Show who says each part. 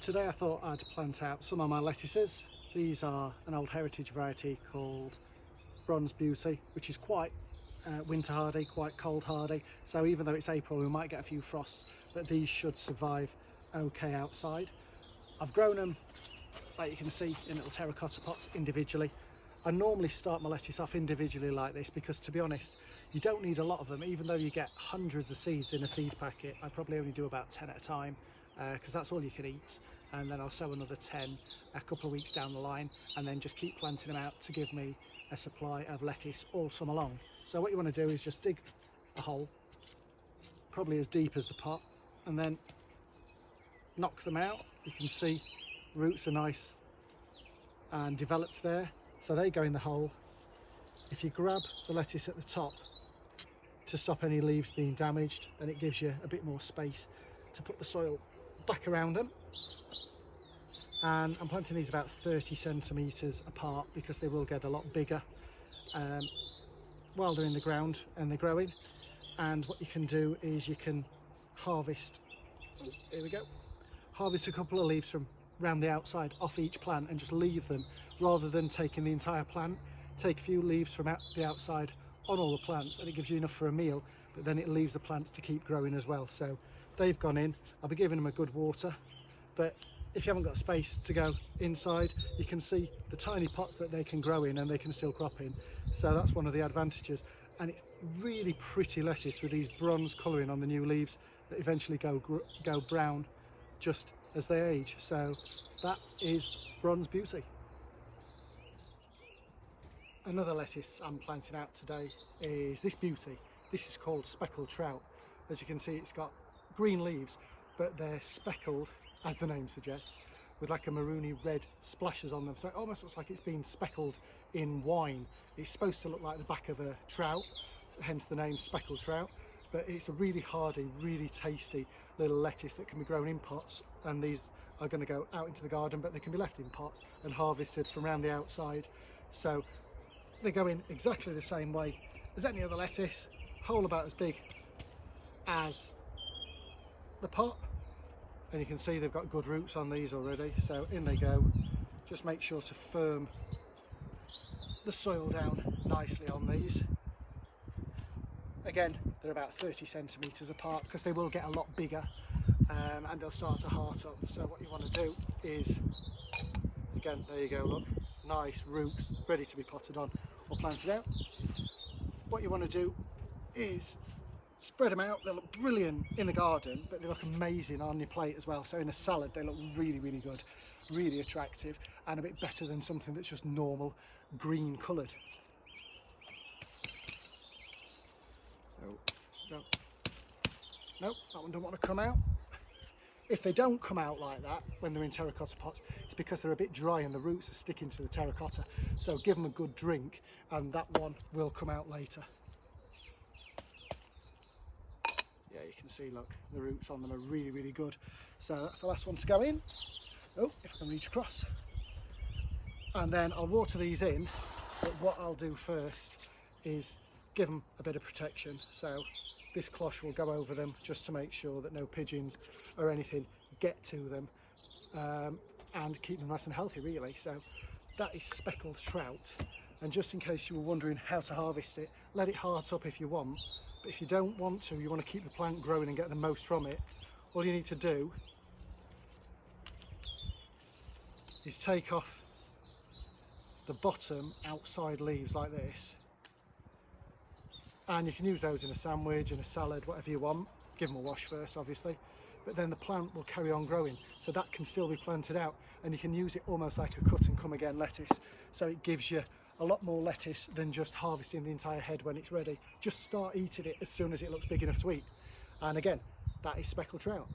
Speaker 1: Today I thought I'd plant out some of my lettuces. These are an old heritage variety called Bronze Beauty, which is quite winter hardy, quite cold hardy. So even though it's April, we might get a few frosts, but these should survive okay outside. I've grown them, like you can see, in little terracotta pots individually. I normally start my lettuce off individually like this because, to be honest, you don't need a lot of them. Even though you get hundreds of seeds in a seed packet, I probably only do about 10 at a time because that's all you can eat. And then I'll sow another 10 a couple of weeks down the line, and then just keep planting them out to give me a supply of lettuce all summer long. So what you want to do is just dig a hole, probably as deep as the pot, and then knock them out. You can see roots are nice and developed there, so they go in the hole. If you grab the lettuce at the top to stop any leaves being damaged, then it gives you a bit more space to put the soil back around them. And I'm planting these about 30 centimetres apart because they will get a lot bigger while they're in the ground and they're growing. And what you can do is you can harvest, here we go, harvest a couple of leaves from around the outside off each plant and just leave them, rather than taking the entire plant. Take a few leaves from the outside on all the plants, and it gives you enough for a meal, but then it leaves the plants to keep growing as well. So they've gone in. I'll be giving them a good water, but if you haven't got space to go inside, you can see the tiny pots that they can grow in and they can still crop in. So that's one of the advantages. And it's really pretty lettuce with these bronze colouring on the new leaves that eventually go brown just as they age. So that is Bronze Beauty. Another lettuce I'm planting out today is this beauty. This is called speckled trout. As you can see, it's got green leaves, but they're speckled, as the name suggests, with like a maroony red splashes on them. So it almost looks like it's been speckled in wine. It's supposed to look like the back of a trout, hence the name speckled trout. But it's a really hardy, really tasty little lettuce that can be grown in pots. And these are going to go out into the garden, but they can be left in pots and harvested from around the outside. So they go in exactly the same way as any other lettuce, hole about as big as the pot. And you can see they've got good roots on these already, so in they go. Just make sure to firm the soil down nicely on these. Again, they're about 30 centimetres apart because they will get a lot bigger and they'll start to heart up. So what you want to do is, again, there you go, look, nice roots ready to be potted on or planted out. What you want to do is spread them out. They look brilliant in the garden, but they look amazing on your plate as well. So in a salad they look really, really good, really attractive, and a bit better than something that's just normal green coloured. Nope, that one don't want to come out. If they don't come out like that when they're in terracotta pots, it's because they're a bit dry and the roots are sticking to the terracotta. So give them a good drink and that one will come out later. Yeah, you can see, look, the roots on them are really, really good. So that's the last one to go in. Oh, if I can reach across. And then I'll water these in, but what I'll do first is give them a bit of protection. So this cloth will go over them just to make sure that no pigeons or anything get to them and keep them nice and healthy, really. So that is speckled trout. And just in case you were wondering how to harvest it, let it heart up if you want. But if you don't want to, you want to keep the plant growing and get the most from it, all you need to do is take off the bottom outside leaves like this. And you can use those in a sandwich, in a salad, whatever you want. Give them a wash first, obviously. But then the plant will carry on growing. So that can still be planted out. And you can use it almost like a cut and come again lettuce. So it gives you a lot more lettuce than just harvesting the entire head when it's ready. Just start eating it as soon as it looks big enough to eat. And again, that is speckled trout.